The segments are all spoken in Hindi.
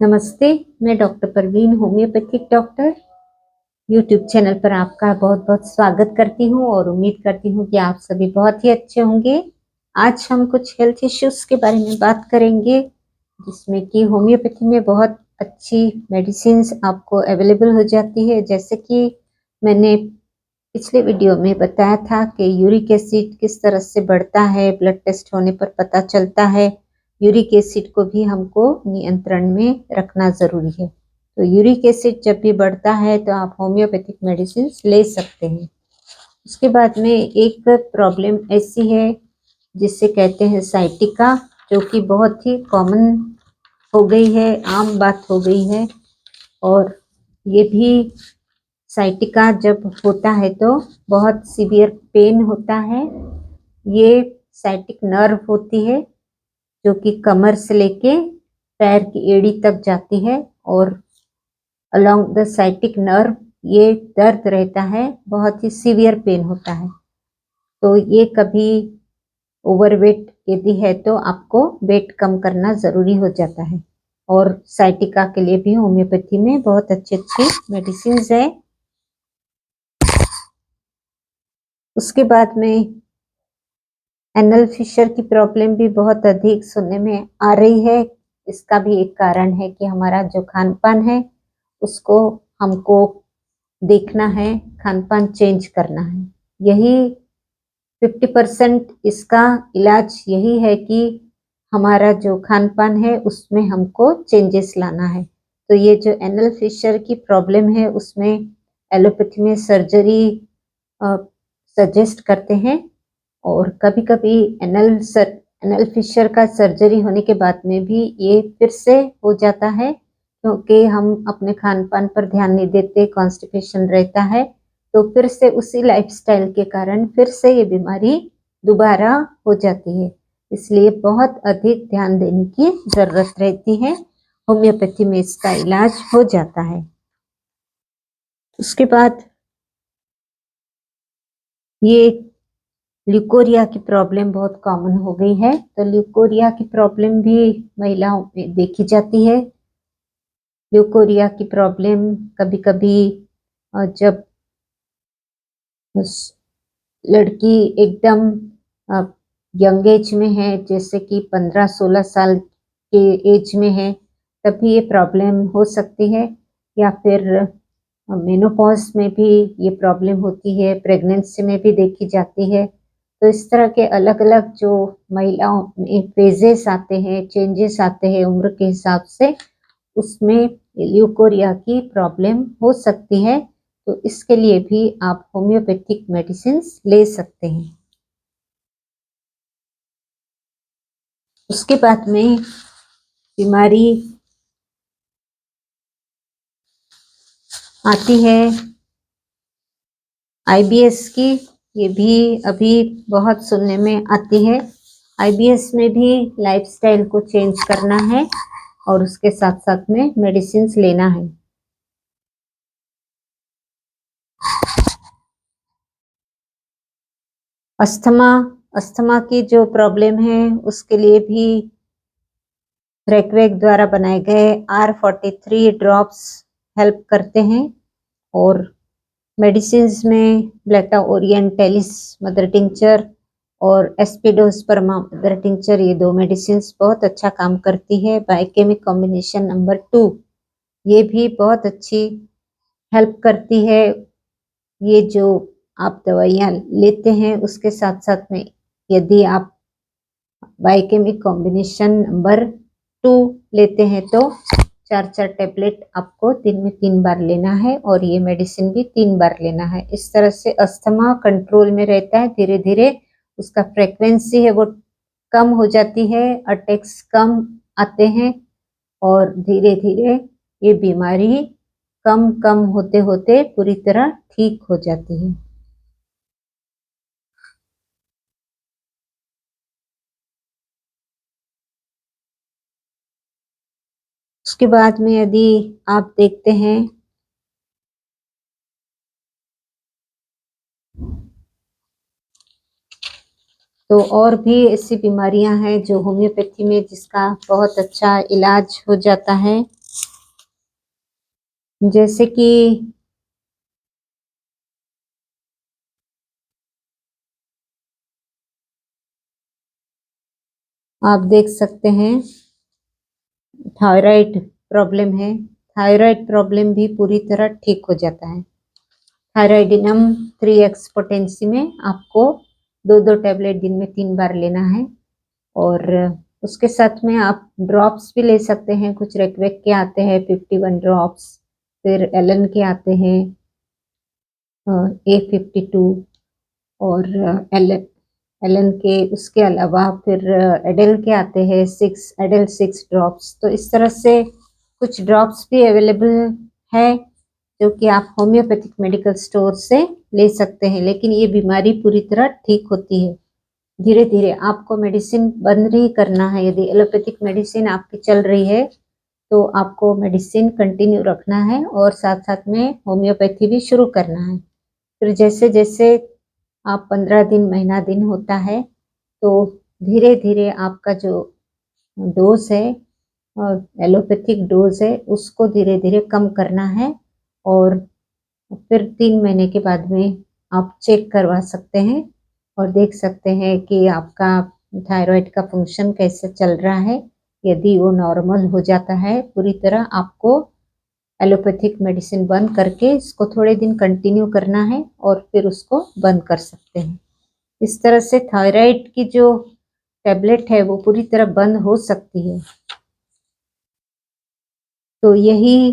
नमस्ते, मैं doctor Parveen homeopathic doctor YouTube channel पर आपका बहुत-बहुत स्वागत करती हूँ और उम्मीद करती हूँ कि आप सभी बहुत ही अच्छे होंगे। आज हम कुछ हेल्थ इश्यूज़ के बारे में बात करेंगे, जिसमें कि होम्योपैथी में बहुत अच्छी मेडिसिन्स आपको अवेलेबल हो जाती है। जैसे कि मैंने पिछले वीडियो में बताया था कि यूरिक एसिड किस तरह से बढ़ता है, ब्लड टेस्ट होने पर पता चलता है। यूरिक एसिड को भी हमको नियंत्रण में रखना ज़रूरी है। तो यूरिक एसिड जब भी बढ़ता है तो आप होम्योपैथिक मेडिसिन ले सकते हैं। उसके बाद में एक प्रॉब्लम ऐसी है जिसे कहते हैं साइटिका, जो कि बहुत ही कॉमन हो गई है, आम बात हो गई है। और ये भी साइटिका जब होता है तो बहुत सीवियर पेन होता है। ये साइटिक नर्व होती है जो कि कमर से लेके पैर की एड़ी तक जाती है और अलोंग द साइटिक नर्व ये दर्द रहता है, बहुत ही सीवियर पेन होता है। तो ये कभी ओवरवेट यदि है तो आपको वेट कम करना ज़रूरी हो जाता है। और साइटिका के लिए भी होम्योपैथी में बहुत अच्छी मेडिसिन है। उसके बाद में एनल फिशर की प्रॉब्लम भी बहुत अधिक सुनने में आ रही है। इसका भी एक कारण है कि हमारा जो खान-पान है उसको हमको देखना है, खान-पान चेंज करना है। यही 50% इसका इलाज यही है कि हमारा जो खान-पान है उसमें हमको चेंजेस लाना है। तो ये जो एनल फिशर की प्रॉब्लम है उसमें एलोपैथी में सर्जरी सजेस्ट करते हैं। और कभी-कभी एनल फिशर का सर्जरी होने के बाद में भी ये फिर से हो जाता है, क्योंकि हम अपने खान-पान पर ध्यान नहीं देते, कॉन्स्टिपेशन रहता है, तो फिर से उसी लाइफ़स्टाइल के कारण फिर से ये बीमारी दोबारा हो जाती है। इसलिए बहुत अधिक ध्यान देने की ज़रूरत रहती है। होम्योपैथी में इसका इलाज हो जाता है। उसके बाद ये ल्यूकोरिया की प्रॉब्लम बहुत कॉमन हो गई है। तो ल्यूकोरिया की प्रॉब्लम भी महिलाओं में देखी जाती है। ल्यूकोरिया की प्रॉब्लम कभी-कभी जब लड़की एकदम यंग एज में है, जैसे कि 15-16 साल के एज में है, तभी ये प्रॉब्लम हो सकती है। या फिर मेनोपॉज़ में भी ये प्रॉब्लम होती है, प्रेगनेंसी में भी देखी जाती है। तो इस तरह के अलग-अलग जो महिलाओं में फ़ेजेस आते हैं, चेंजेस आते हैं उम्र के हिसाब से, उसमें ल्यूकोरिया की प्रॉब्लम हो सकती है। तो इसके लिए भी आप होम्योपैथिक मेडिसिन्स ले सकते हैं। उसके बाद में बीमारी आती है आईबीएस की। ये भी अभी बहुत सुनने में आती है। आईबीएस में भी लाइफ़स्टाइल को चेंज करना है और उसके साथ-साथ में मेडिसिन्स लेना है। अस्थमा अस्थमा की जो प्रॉब्लम है उसके लिए भी रेकवेक द्वारा बनाए गए R43 ड्रॉप्स हेल्प करते हैं। और मेडिसिन्स में ब्लेटा ओरिएंटैलिस मदर टिंचर और एस्पिडोस्पर्मा मदर टिंचर, ये 2 मेडिसिन्स बहुत अच्छा काम करती है। बायोकेमिक कॉम्बिनेशन नंबर 2 ये भी बहुत अच्छी हेल्प करती है। ये जो आप दवाइयाँ लेते हैं उसके साथ-साथ में यदि आप बायोकेमिक कॉम्बिनेशन नंबर 2 लेते हैं तो 4-4 टैबलेट आपको दिन में 3 बार लेना है और ये मेडिसिन भी 3 बार लेना है। इस तरह से अस्थमा कंट्रोल में रहता है। धीरे-धीरे उसका फ्रीक्वेंसी है वो कम हो जाती है, अटैक्स कम आते हैं और धीरे-धीरे ये बीमारी कम-कम होते-होते पूरी तरह ठीक हो जाती है। उसके बाद में यदि आप देखते हैं तो और भी ऐसी बीमारियां हैं जो होम्योपैथी में जिसका बहुत अच्छा इलाज हो जाता है। जैसे कि आप देख सकते हैं थायराइड प्रॉब्लम है, थायराइड प्रॉब्लम भी पूरी तरह ठीक हो जाता है। थायराइडिनम 3x पोटेंसी में आपको 2-2 टैबलेट दिन में 3 बार लेना है और उसके साथ में आप ड्रॉप्स भी ले सकते हैं। कुछ रेकवेक के आते हैं 51 ड्रॉप्स, फिर एलन के आते हैं A52 और एलन के, उसके अलावा फिर एडेल के आते हैं 6 ड्रॉप्स। तो इस तरह से कुछ ड्रॉप्स भी अवेलेबल है जो कि आप होम्योपैथिक मेडिकल स्टोर से ले सकते हैं। लेकिन ये बीमारी पूरी तरह ठीक होती है धीरे धीरे। आपको मेडिसिन बंद नहीं करना है। यदि एलोपैथिक मेडिसिन आपकी चल रही है तो आपको मेडिसिन कंटिन्यू रखना है और साथ साथ में होम्योपैथी भी शुरू करना है। फिर जैसे जैसे आप 15 दिन, महीना दिन होता है तो धीरे धीरे आपका जो डोज है, एलोपैथिक डोज है, उसको धीरे धीरे कम करना है और फिर 3 महीने के बाद में आप चेक करवा सकते हैं और देख सकते हैं कि आपका थायराइड का फंक्शन कैसे चल रहा है। यदि वो नॉर्मल हो जाता है पूरी तरह, आपको एलोपैथिक मेडिसिन बंद करके इसको थोड़े दिन कंटिन्यू करना है और फिर उसको बंद कर सकते हैं। इस तरह से थायराइड की जो टैबलेट है वो पूरी तरह बंद हो सकती है। तो यही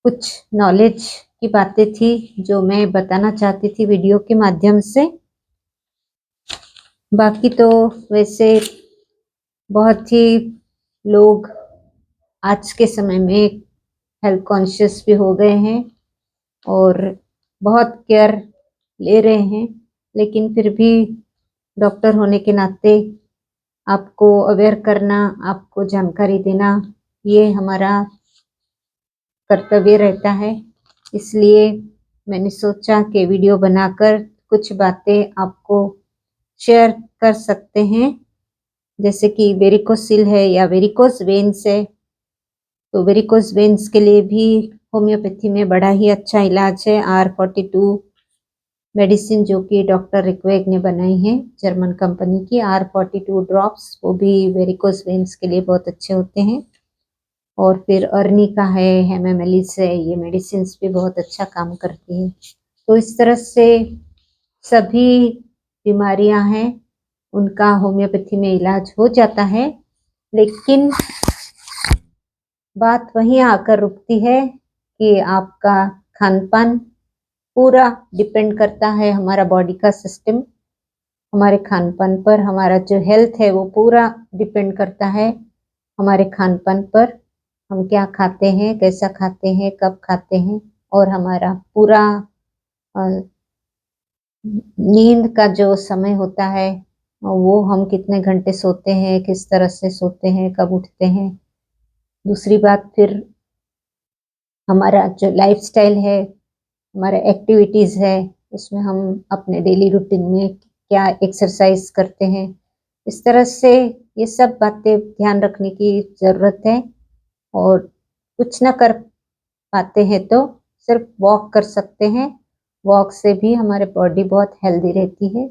कुछ नॉलेज की बातें थी जो मैं बताना चाहती थी वीडियो के माध्यम से। बाकी तो वैसे बहुत ही लोग आज के समय में हेल्थ कॉन्शियस भी हो गए हैं और बहुत केयर ले रहे हैं, लेकिन फिर भी डॉक्टर होने के नाते आपको अवेयर करना, आपको जानकारी देना, ये हमारा कर्तव्य रहता है। इसलिए मैंने सोचा कि वीडियो बनाकर कुछ बातें आपको शेयर कर सकते हैं। जैसे कि वेरिकोसिल है या वेरिकोस वेन्स है, तो वेरिकोस वेन्स के लिए भी होम्योपैथी में बड़ा ही अच्छा इलाज है R42 मेडिसिन, जो कि डॉक्टर रिक्वेग ने बनाई है, जर्मन कंपनी की। R42 ड्रॉप्स, वो भी वेरिकोस वेन्स के लिए बहुत अच्छे होते हैं। और फिर अर्निका है, हेमामेलिस है, ये मेडिसिन भी बहुत अच्छा काम करती है। तो इस तरह से सभी बीमारियां हैं उनका होम्योपैथी में इलाज हो जाता है। लेकिन बात वहीं आकर रुकती है कि आपका खान पान पूरा डिपेंड करता है, हमारा बॉडी का सिस्टम हमारे खान पान पर, हमारा जो हेल्थ है वो पूरा डिपेंड करता है हमारे खान पान पर। हम क्या खाते हैं, कैसा खाते हैं, कब खाते हैं, और हमारा पूरा नींद का जो समय होता है वो हम कितने घंटे सोते हैं, किस तरह से सोते हैं, कब उठते हैं। दूसरी बात फिर हमारा जो लाइफस्टाइल है, हमारा एक्टिविटीज़ है, उसमें हम अपने डेली रूटीन में क्या एक्सरसाइज करते हैं। इस तरह से ये सब बातें ध्यान रखने की ज़रूरत है। और कुछ ना कर पाते हैं तो सिर्फ वॉक कर सकते हैं। वॉक से भी हमारे बॉडी बहुत हेल्दी रहती है।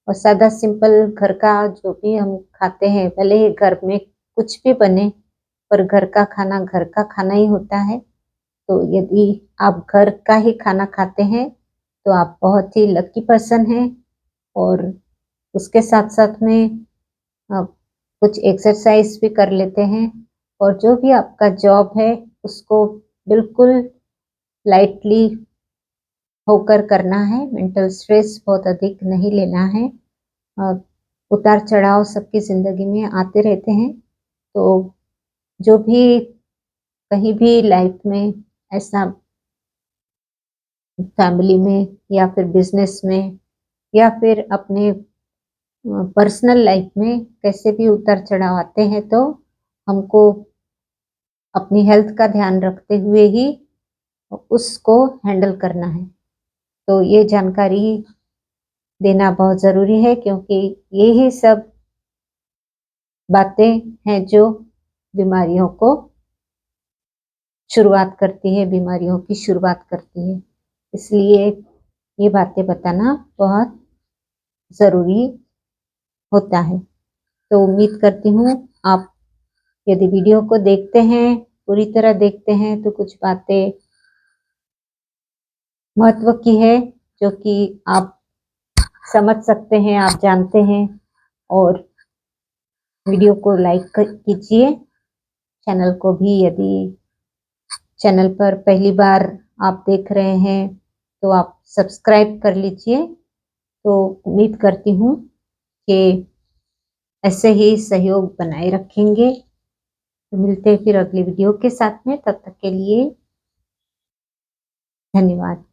और सादा सिंपल घर का जो भी हम खाते हैं, भले ही घर में कुछ भी बने, पर घर का खाना ही होता है। तो यदि आप घर का ही खाना खाते हैं तो आप बहुत ही लकी पर्सन हैं। और उसके साथ साथ में आप कुछ एक्सरसाइज भी कर लेते हैं। और जो भी आपका जॉब है उसको बिल्कुल लाइटली होकर करना है। मेंटल स्ट्रेस बहुत अधिक नहीं लेना है। उतार चढ़ाव सबकी ज़िंदगी में आते रहते हैं। तो जो भी कहीं भी लाइफ में ऐसा, फैमिली में या फिर बिजनेस में या फिर अपने पर्सनल लाइफ में कैसे भी उतार चढ़ाव आते हैं, तो हमको अपनी हेल्थ का ध्यान रखते हुए ही उसको हैंडल करना है। तो ये जानकारी देना बहुत ज़रूरी है, क्योंकि यही सब बातें हैं जो बीमारियों को शुरुआत करती है, बीमारियों की शुरुआत करती है। इसलिए ये बातें बताना बहुत ज़रूरी होता है। तो उम्मीद करती हूँ आप यदि वीडियो को देखते हैं, पूरी तरह देखते हैं, तो कुछ बातें महत्व की है जो कि आप समझ सकते हैं, आप जानते हैं। और वीडियो को लाइक कीजिए। चैनल को भी, यदि चैनल पर पहली बार आप देख रहे हैं तो आप सब्सक्राइब कर लीजिए। तो उम्मीद करती हूँ कि ऐसे ही सहयोग बनाए रखेंगे। तो मिलते हैं फिर अगली वीडियो के साथ में, तब तक के लिए धन्यवाद।